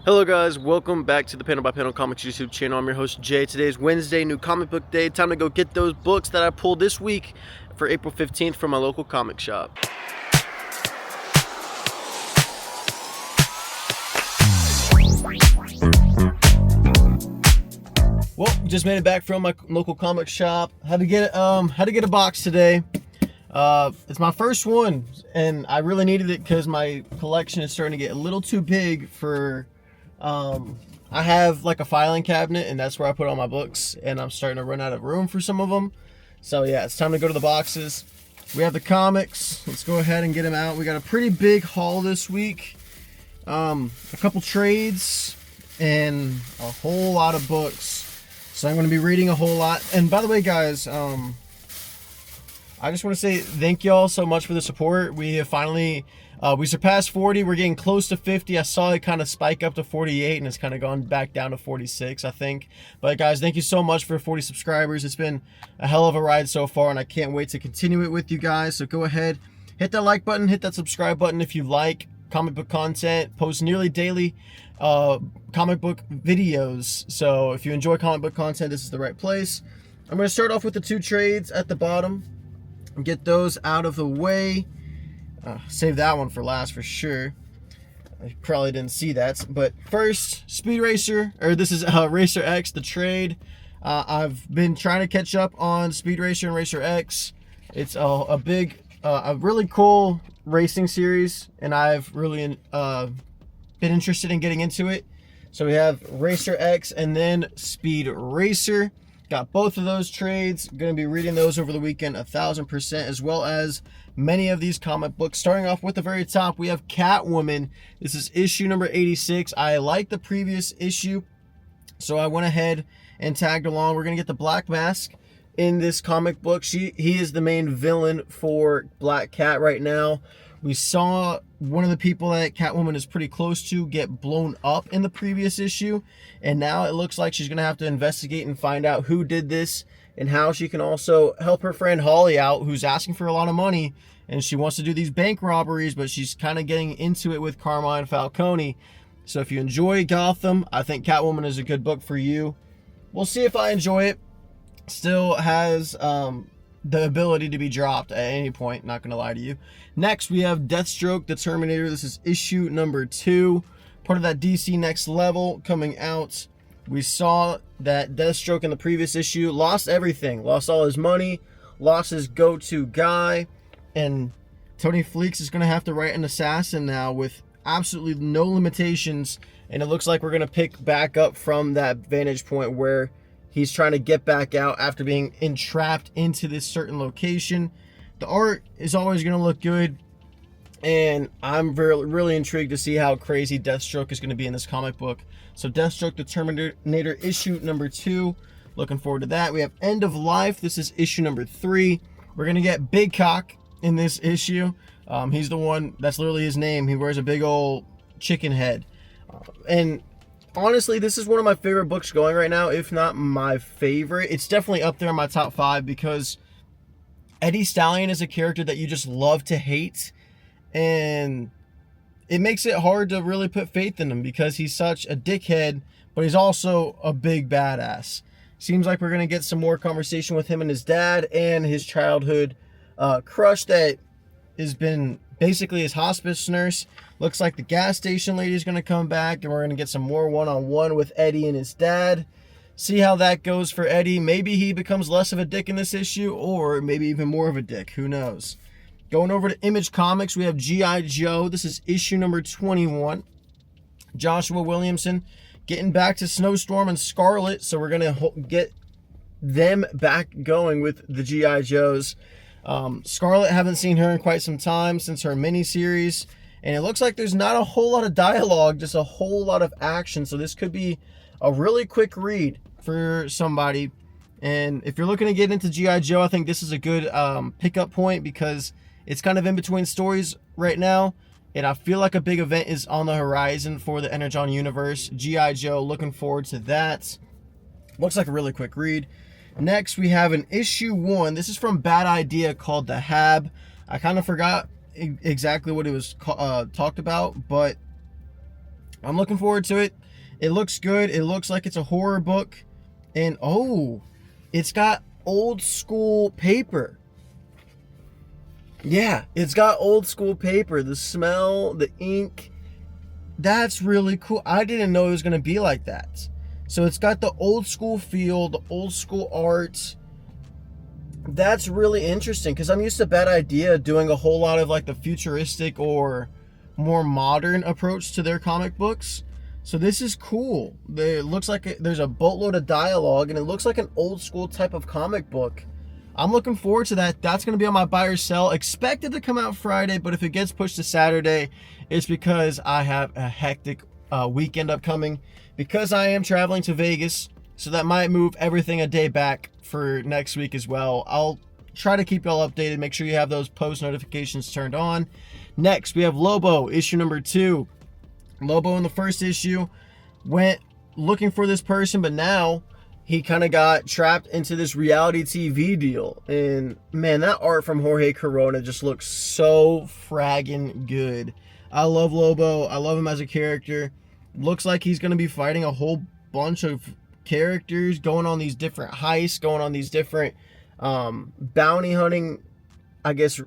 Hello guys, welcome back to the Panel by Panel Comics YouTube channel. I'm your host Jay. Today's Wednesday, new comic book day. Time to go get those books that I pulled this week for April 15th from my local comic shop. Well, just made it back from my local comic shop. Had to get a box today. It's my first one, and I really needed it because my collection is starting to get a little too big for. I have like a filing cabinet, and that's where I put all my books, and I'm starting to run out of room for some of them. So yeah, it's time to go to the boxes. We have the comics. Let's go ahead and get them out. We got a pretty big haul this week. A couple trades and a whole lot of books. So I'm going to be reading a whole lot. And by the way, guys, I just want to say thank y'all so much for the support. We have finally, we surpassed 40. We're getting close to 50. I saw it kind of spike up to 48, and it's kind of gone back down to 46, I think. But guys, thank you so much for 40 subscribers. It's been a hell of a ride so far, and I can't wait to continue it with you guys. So go ahead, hit that like button, hit that subscribe button if you like comic book content. Post nearly daily comic book videos. So if you enjoy comic book content, this is the right place. I'm going to start off with the two trades at the bottom. Get those out of the way. Save that one for last for sure. I probably didn't see that. But first, Speed Racer, or this is Racer X, the trade. I've been trying to catch up on Speed Racer and Racer X. It's a really cool racing series, and I've really been interested in getting into it. So we have Racer X and then Speed Racer. Got both of those trades. Going to be reading those over the weekend 1000%, as well as many of these comic books. Starting off with the very top, we have Catwoman. This is issue number 86. I like the previous issue, so I went ahead and tagged along. We're going to get the Black Mask in this comic book. He is the main villain for Black Cat right now. We saw one of the people that Catwoman is pretty close to get blown up in the previous issue, and now it looks like she's going to have to investigate and find out who did this and how she can also help her friend Holly out, who's asking for a lot of money, and she wants to do these bank robberies, but she's kind of getting into it with Carmine Falcone. So if you enjoy Gotham, I think Catwoman is a good book for you. We'll see if I enjoy it. Still has the ability to be dropped at any point, not gonna lie to you. Next, we have Deathstroke the Terminator. This is issue number 2, part of that DC Next Level coming out. We saw that Deathstroke in the previous issue lost everything, lost all his money, lost his go-to guy, and Tony Fleecs is gonna have to write an assassin now with absolutely no limitations, and it looks like we're gonna pick back up from that vantage point where he's trying to get back out after being entrapped into this certain location. The art is always going to look good, and I'm really intrigued to see how crazy Deathstroke is going to be in this comic book. So Deathstroke the Terminator issue number 2. Looking forward to that. We have End of Life. This is issue number 3. We're going to get Big Cock in this issue. He's the one, that's literally his name. He wears a big old chicken head. And honestly, this is one of my favorite books going right now, if not my favorite. It's definitely up there in my top 5 because Eddie Stallion is a character that you just love to hate, and it makes it hard to really put faith in him because he's such a dickhead, but he's also a big badass. Seems like we're going to get some more conversation with him and his dad and his childhood crush that has been basically his hospice nurse. Looks like the gas station lady is going to come back, and we're going to get some more one-on-one with Eddie and his dad. See how that goes for Eddie. Maybe he becomes less of a dick in this issue, or maybe even more of a dick. Who knows? Going over to Image Comics, we have G.I. Joe. This is issue number 21. Joshua Williamson getting back to Snowstorm and Scarlet, so we're going to get them back going with the G.I. Joes. Scarlet, haven't seen her in quite some time since her miniseries, and it looks like there's not a whole lot of dialogue, just a whole lot of action, so this could be a really quick read for somebody. And if you're looking to get into G.I. Joe, I think this is a good pickup point because it's kind of in between stories right now, and I feel like a big event is on the horizon for the Energon universe. G.I. Joe, looking forward to that. Looks like a really quick read. Next, we have an issue 1. This is from Bad Idea called The Hab. I kind of forgot exactly what it was talked about, but I'm looking forward to it. It looks good. It looks like it's a horror book. And oh, it's got old school paper. Yeah, it's got old school paper. The smell, the ink, that's really cool. I didn't know it was going to be like that. So it's got the old school feel, the old school art. That's really interesting because I'm used to Bad Idea doing a whole lot of like the futuristic or more modern approach to their comic books. So this is cool. It looks like there's a boatload of dialogue and it looks like an old school type of comic book. I'm looking forward to that. That's going to be on my buy or sell. Expected to come out Friday, but if it gets pushed to Saturday, it's because I have a hectic weekend upcoming because I am traveling to Vegas. So that might move everything a day back for next week as well. I'll try to keep y'all updated. Make sure you have those post notifications turned on. Next, we have Lobo, issue number 2. Lobo in the first issue went looking for this person, but now he kind of got trapped into this reality TV deal. And man, that art from Jorge Corona just looks so fragging good. I love Lobo. I love him as a character. Looks like he's going to be fighting a whole bunch of characters, going on these different heists, going on these different bounty hunting, I guess,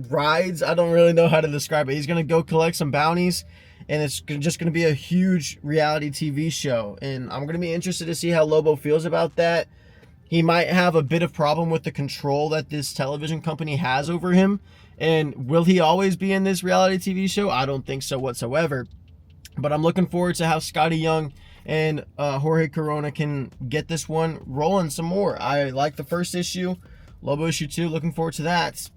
rides. I don't really know how to describe it. He's going to go collect some bounties. And it's just going to be a huge reality TV show. And I'm going to be interested to see how Lobo feels about that. He might have a bit of problem with the control that this television company has over him. And will he always be in this reality TV show? I don't think so whatsoever. But I'm looking forward to how Scotty Young and Jorge Corona can get this one rolling some more. I like the first issue. Lobo issue 2, looking forward to that.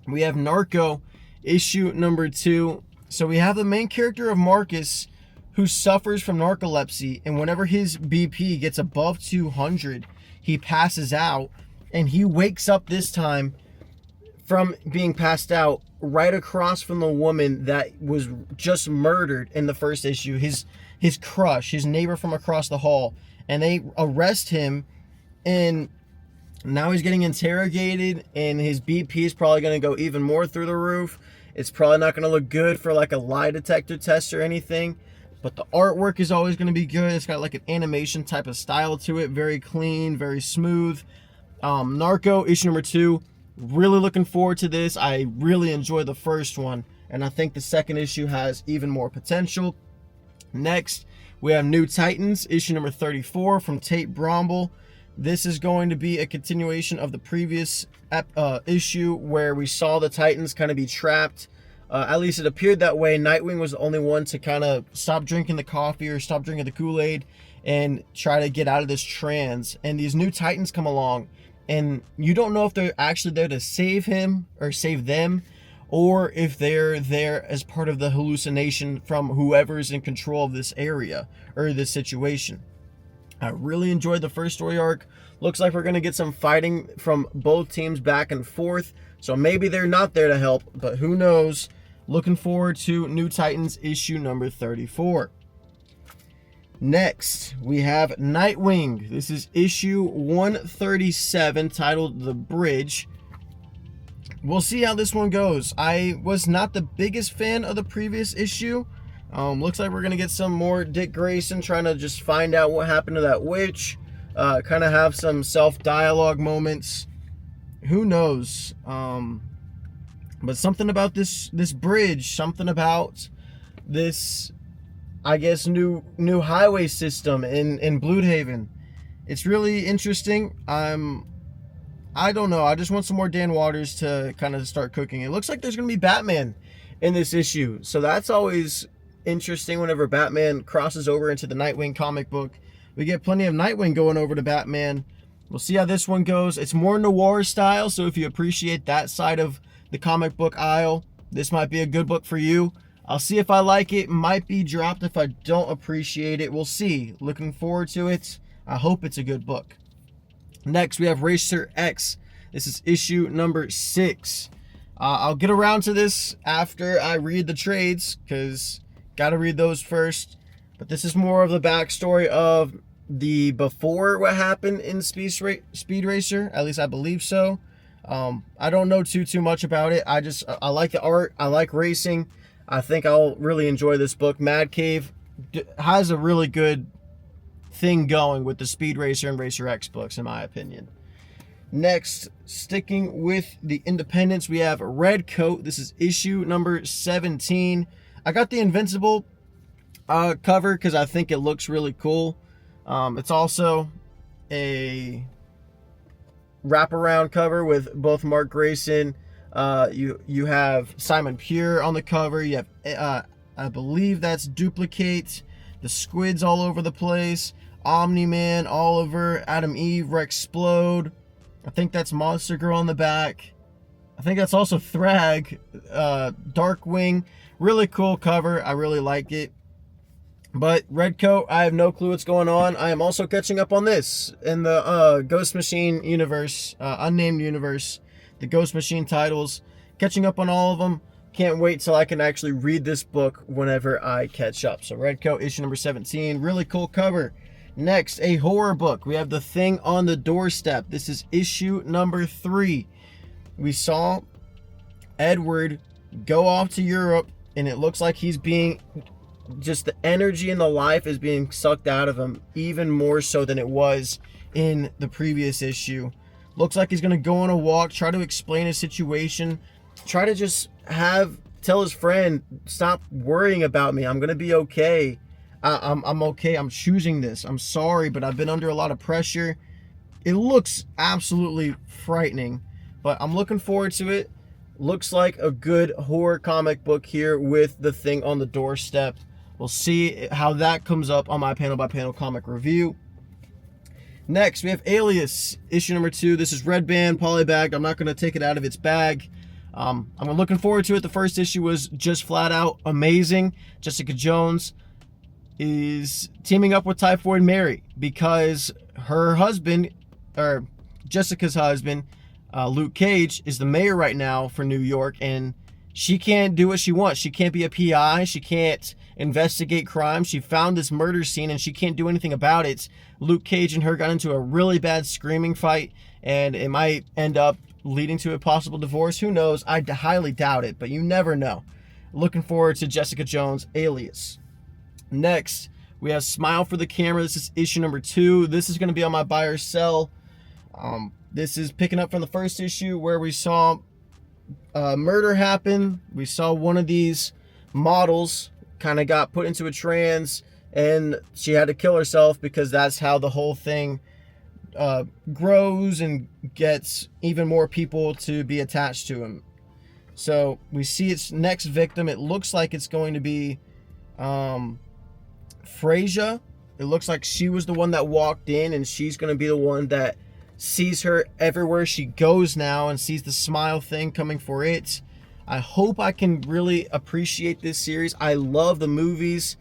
We have Narco issue number 2. So we have the main character of Marcus who suffers from narcolepsy, and whenever his BP gets above 200, he passes out, and he wakes up this time from being passed out right across from the woman that was just murdered in the first issue, his crush, his neighbor from across the hall, and they arrest him, and now he's getting interrogated, and his BP is probably going to go even more through the roof. It's probably not going to look good for like a lie detector test or anything, but the artwork is always going to be good. It's got like an animation type of style to it. Very clean, very smooth. Narco issue number 2. Really looking forward to this. I really enjoyed the first one, and I think the second issue has even more potential. Next, we have New Titans issue number 34 from Tate Bromble. This is going to be a continuation of the previous issue where we saw the Titans kind of be trapped. At least it appeared that way. Nightwing was the only one to kind of stop drinking the coffee or stop drinking the Kool-Aid and try to get out of this trance. And these new Titans come along, and you don't know if they're actually there to save him or save them, or if they're there as part of the hallucination from whoever's in control of this area or this situation. I really enjoyed the first story arc. Looks like we're going to get some fighting from both teams back and forth. So maybe they're not there to help, but who knows. Looking forward to New Titans issue number 34. Next, we have Nightwing. This is issue 137 titled The Bridge. We'll see how this one goes. I was not the biggest fan of the previous issue. Looks like we're going to get some more Dick Grayson trying to just find out what happened to that witch. Kind of have some self-dialogue moments. Who knows? But something about this bridge, something about this, I guess, new highway system in Bloodhaven. It's really interesting. I don't know. I just want some more Dan Waters to kind of start cooking. It looks like there's going to be Batman in this issue. So that's always interesting whenever Batman crosses over into the Nightwing comic book. We get plenty of Nightwing going over to Batman. We'll see how this one goes. It's more noir style, so if you appreciate that side of the comic book aisle, this might be a good book for you. I'll see if I like it. Might be dropped if I don't appreciate it. We'll see. Looking forward to it. I hope it's a good book. Next, we have Racer X. This is issue number 6. I'll get around to this after I read the trades, because got to read those first. But this is more of the backstory of the before what happened in Speed Racer. At least I believe so. I don't know too much about it. I like the art. I like racing. I think I'll really enjoy this book. Mad Cave has a really good thing going with the Speed Racer and Racer X books, in my opinion. Next, sticking with the independents, we have Red Coat. This is issue number 17. I got the Invincible cover because I think it looks really cool. It's also a wraparound cover with both Mark Grayson. You have Simon Pure on the cover. You have, I believe that's Duplicate. The Squids all over the place. Omni-Man, Oliver, Adam Eve, Rexplode. I think that's Monster Girl on the back. I think that's also Thrag, Darkwing. Really cool cover. I really like it. But Red Coat, I have no clue what's going on. I am also catching up on this in the Ghost Machine universe, unnamed universe. The Ghost Machine titles. Catching up on all of them. Can't wait till I can actually read this book whenever I catch up. So Red Coat, issue number 17. Really cool cover. Next, a horror book. We have The Thing on the Doorstep. This is issue number 3. We saw Edward go off to Europe, and it looks like he's being, just the energy and the life is being sucked out of him, even more so than it was in the previous issue. Looks like he's going to go on a walk, try to explain his situation, try to just tell his friend, stop worrying about me. I'm going to be okay. I'm okay. I'm choosing this. I'm sorry, but I've been under a lot of pressure. It looks absolutely frightening, but I'm looking forward to it. Looks like a good horror comic book here with The Thing on the Doorstep. We'll see how that comes up on my panel by panel comic review. Next, we have Alias, issue number 2. This is red band, polybagged. I'm not going to take it out of its bag. I'm looking forward to it. The first issue was just flat out amazing. Jessica Jones is teaming up with Typhoid Mary because her husband, or Jessica's husband, Luke Cage, is the mayor right now for New York, and she can't do what she wants. She can't be a PI. She can't investigate crime. She found this murder scene and she can't do anything about it. Luke Cage and her got into a really bad screaming fight, and it might end up leading to a possible divorce. Who knows? I highly doubt it, but you never know. Looking forward to Jessica Jones, Alias. Next, we have Smile for the Camera. This is issue number 2. This is going to be on my buy or sell. This is picking up from the first issue where we saw murder happen. We saw one of these models kind of got put into a trance and she had to kill herself because that's how the whole thing grows and gets even more people to be attached to him. So we see its next victim. It looks like it's going to be Frasier. It looks like she was the one that walked in, and she's going to be the one that sees her everywhere she goes now and sees the smile thing coming for it. I hope I can really appreciate this series. I love the movies.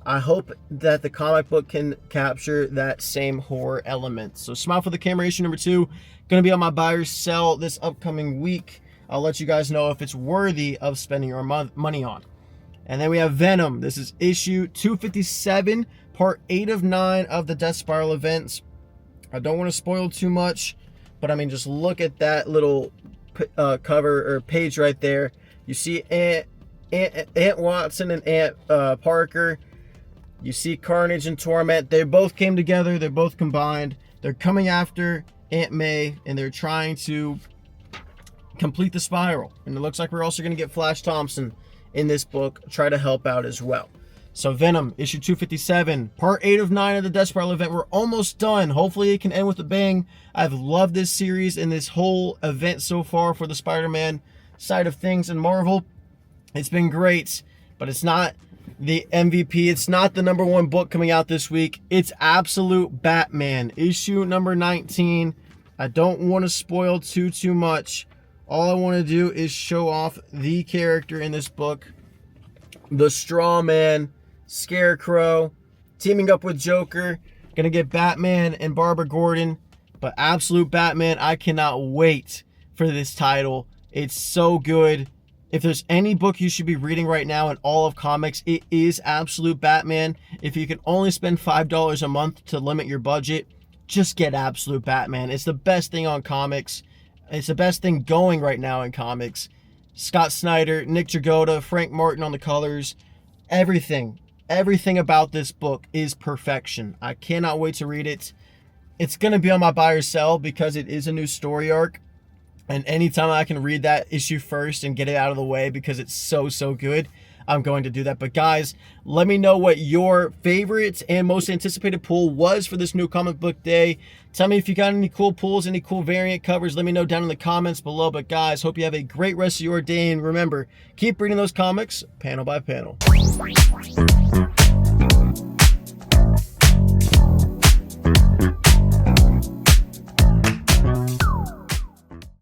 I hope that the comic book can capture that same horror element. So Smile for the Camera, issue number 2, going to be on my buy or sell this upcoming week. I'll let you guys know if it's worthy of spending your money on. And then we have Venom. This is issue 257, part 8 of 9 of the Death Spiral events. I don't want to spoil too much, but I mean, just look at that little cover or page right there. You see Aunt Watson and Aunt Parker. You see Carnage and Torment. They both came together. They're both combined. They're coming after Aunt May, and they're trying to complete the spiral. And it looks like we're also going to get Flash Thompson in this book, try to help out as well. So Venom, issue 257, part 8 of 9 of the Death Spiral event. We're almost done. Hopefully it can end with a bang. I've loved this series and this whole event so far for the Spider-Man side of things in Marvel. It's been great, but it's not the MVP. It's not the number 1 book coming out this week. It's Absolute Batman, issue number 19. I don't want to spoil too much. All I want to do is show off the character in this book. The Straw Man, Scarecrow, teaming up with Joker. Gonna get Batman and Barbara Gordon. But Absolute Batman, I cannot wait for this title. It's so good. If there's any book you should be reading right now in all of comics, it is Absolute Batman. If you can only spend $5 a month to limit your budget, just get Absolute Batman. It's the best thing on comics. It's the best thing going right now in comics. Scott Snyder, Nick Dragotta, Frank Martin on the colors. Everything about this book is perfection. I cannot wait to read it. It's going to be on my buy or sell because it is a new story arc. And anytime I can read that issue first and get it out of the way because it's so good, I'm going to do that. But guys, let me know what your favorite and most anticipated pull was for this new comic book day. Tell me if you got any cool pulls, any cool variant covers. Let me know down in the comments below. But guys, hope you have a great rest of your day. And remember, keep reading those comics panel by panel.